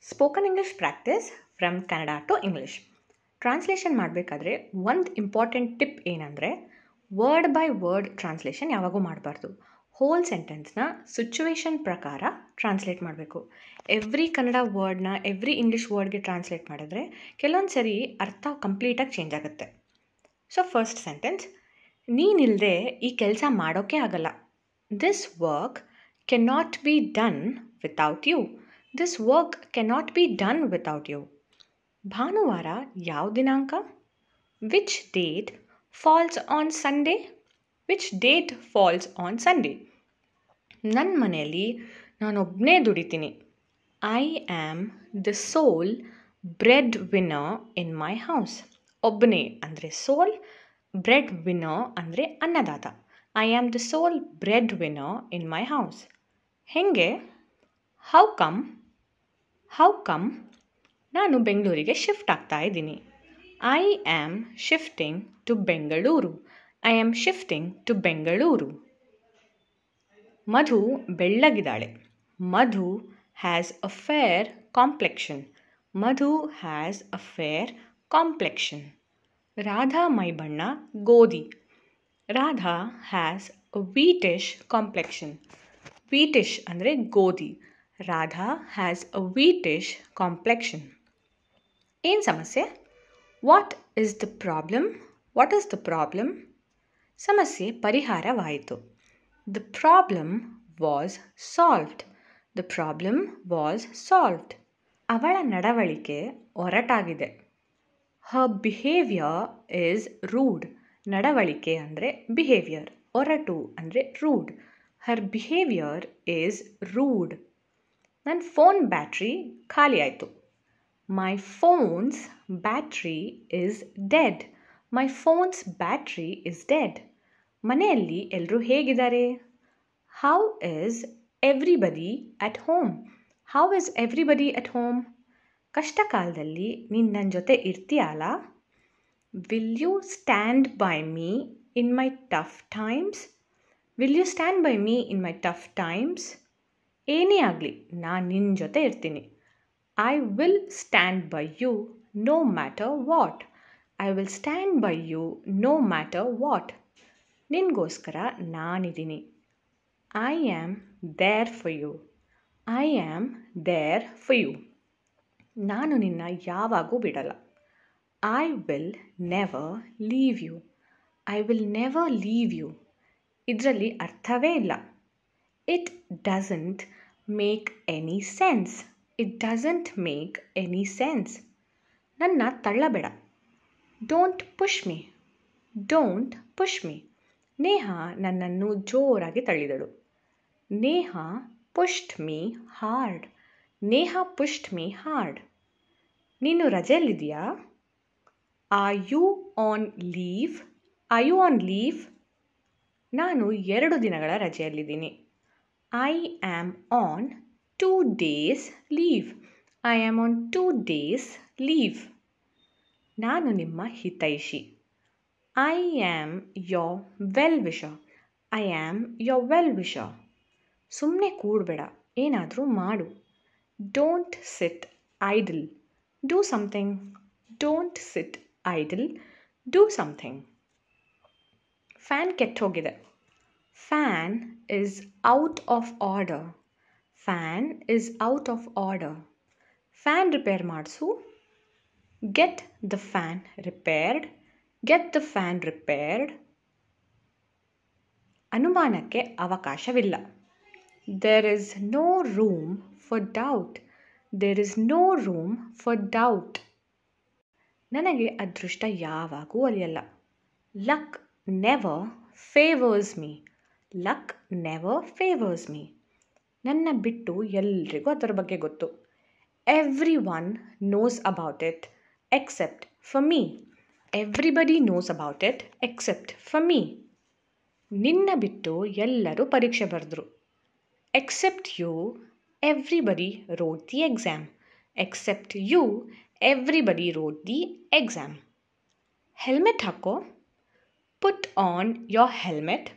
Spoken English practice from Kannada to English. Translation ಮಾಡಬೇಕಾದ್ರೆ ಒಂದು important tip ಏನಂದರೆ, ವರ್ಡ್ ಬೈ ವರ್ಡ್ ಟ್ರಾನ್ಸ್ಲೇಷನ್ ಯಾವಾಗೂ ಮಾಡಬಾರ್ದು. ಹೋಲ್ ಸೆಂಟೆನ್ಸ್ನ ಸಿಚುವೇಶನ್ ಪ್ರಕಾರ ಟ್ರಾನ್ಸ್ಲೇಟ್ ಮಾಡಬೇಕು. ಎವ್ರಿ ಕನ್ನಡ ವರ್ಡ್ನ ಎವ್ರಿ ಇಂಗ್ಲೀಷ್ ವರ್ಡ್ಗೆ ಟ್ರಾನ್ಸ್ಲೇಟ್ ಮಾಡಿದ್ರೆ ಕೆಲವೊಂದು ಸರಿ ಅರ್ಥ ಕಂಪ್ಲೀಟಾಗಿ ಚೇಂಜ್ ಆಗುತ್ತೆ. ಸೊ ಫಸ್ಟ್ ಸೆಂಟೆನ್ಸ್, ನೀನಿಲ್ಲದೆ ಈ ಕೆಲಸ ಮಾಡೋಕ್ಕೆ ಆಗಲ್ಲ. This work cannot be done without you. This work cannot be done without you. ಭಾನುವಾರ ಯಾವ ದಿನಾಂಕ? Which date falls on Sunday? Which date falls on Sunday? ನನ್ನ ಮನೆಯಲ್ಲಿ ನಾನೊಬ್ಬನೇ ದುಡಿತೀನಿ. I am the sole bread winner in my house. ಒಬ್ಬನೇ ಅಂದರೆ sole, bread winner ಅಂದರೆ ಅನ್ನದಾತ. I am the sole bread winner in my house. ಹೆಂಗೆ? How come? How come? ನಾನು ಬೆಂಗಳೂರಿಗೆ ಶಿಫ್ಟ್ ಆಗ್ತಾ ಇದ್ದೀನಿ. I am shifting to Bengaluru. I am shifting to Bengaluru. Madhu ಬೆಳ್ಳಗಿದ್ದಾಳೆ. Madhu has a fair complexion. Madhu has a fair complexion. Radha ಮೈಬಣ್ಣ ಗೋಧಿ. Radha has a wheatish complexion. Wheatish ಅಂದರೆ ಗೋಧಿ. Radha has a wheatish complexion. ಏನು ಸಮಸ್ಯೆ? What is the problem? What is the problem? ಸಮಸ್ಯೆ ಪರಿಹಾರವಾಯಿತು. The problem was solved. The problem was solved. ಅವಳ ನಡವಳಿಕೆ ಒರಟಾಗಿದೆ. Her behaviour is rude. ನಡವಳಿಕೆ ಅಂದರೆ ಬಿಹೇವಿಯರ್, ಒರಟು ಅಂದರೆ rude. Her behaviour is rude. ನನ್ನ ಫೋನ್ ಬ್ಯಾಟ್ರಿ ಖಾಲಿ ಆಯಿತು. My phone's battery is dead. My phone's battery is dead. ಮನೆಯಲ್ಲಿ ಎಲ್ಲರೂ ಹೇಗಿದ್ದಾರೆ? How is everybody at home? How is everybody at home? ಕಷ್ಟ ಕಾಲದಲ್ಲಿ ನೀನು ನನ್ನ ಜೊತೆ ಇರ್ತೀಯಲ್ಲ? Will you stand by me in my tough times? Will you stand by me in my tough times? ಏನೇ ಆಗಲಿ ನಾನು ನಿನ್ನ ಜೊತೆ ಇರ್ತೀನಿ. I will stand by you no matter what. I will stand by you no matter what. ನಿನಗೋಸ್ಕರ ನಾನಿದ್ದೀನಿ. I am there for you. I am there for you. ನಾನು ನಿನ್ನ ಯಾವಾಗೂ ಬಿಡಲ್ಲ. I will never leave you. I will never leave you. ಇದರಲ್ಲಿ ಅರ್ಥವೇ ಇಲ್ಲ. It doesn't make any sense. It doesn't make any sense. ನನ್ನ ತಳ್ಳಬೇಡ. Don't push me. Don't push me. Neha ನನ್ನನ್ನು ಜೋರಾಗಿ ತಳ್ಳಿದಳು. Neha pushed me hard. Neha pushed me hard. ನೀನು ರಜೆಯಲ್ಲಿದೆಯಾ? R you on leave? Are you on leave? ನಾನು 2 ದಿನಗಳ ರಜೆಯಲ್ಲಿದ್ದೀನಿ. I am on 2 days leave. I am on 2 days leave. ನಾನು ನಿಮ್ಮ ಹಿತೈಷಿ. I am your well wisher. I am your well wisher. ಸುಮ್ಮನೆ ಕೂಡಬೇಡ, ಏನಾದರೂ ಮಾಡು. Don't sit idle. Do something. Don't sit idle. Do something. Fan ಕೆಟ್ಟೋಗಿದೆ. Fan is out of order. Fan is out of order. Fan repair ಮಾಡಿಸು. Get the fan repaired. Get the fan repaired. ಅನುಮಾನಕ್ಕೆ ಅವಕಾಶವಿಲ್ಲ. There is no room for doubt. There is no room for doubt. ನನಗೆ ಅದೃಷ್ಟ ಯಾವಾಗೂ ಒಲಿಯಲ್ಲ. Luck never favours me. Luck never favours me. ನನ್ನ ಬಿಟ್ಟು ಎಲ್ರಿಗೂ ಅದರ ಬಗ್ಗೆ ಗೊತ್ತು. Every one knows about it except for me. Everybody knows about it except for me. ನಿನ್ನ ಬಿಟ್ಟು ಎಲ್ಲರೂ ಪರೀಕ್ಷೆ ಬರೆದ್ರು. Except you everybody wrote the exam. Except you everybody wrote the exam. Helmet ಹಾಕೋ. ಪುಟ್ ಆನ್ ಯೋರ್ ಹೆಲ್ಮೆಟ್.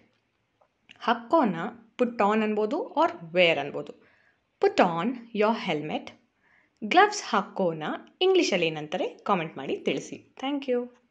ಹಾಕೋನ put on ಅನ್ಬೋದು or wear ಅನ್ಬೋದು. Put on your helmet. Gloves ಹಾಕೋನ ಇಂಗ್ಲೀಷಲ್ಲಿ ಏನಂತಾರೆ ಕಾಮೆಂಟ್ ಮಾಡಿ ತಿಳಿಸಿ. Thank you.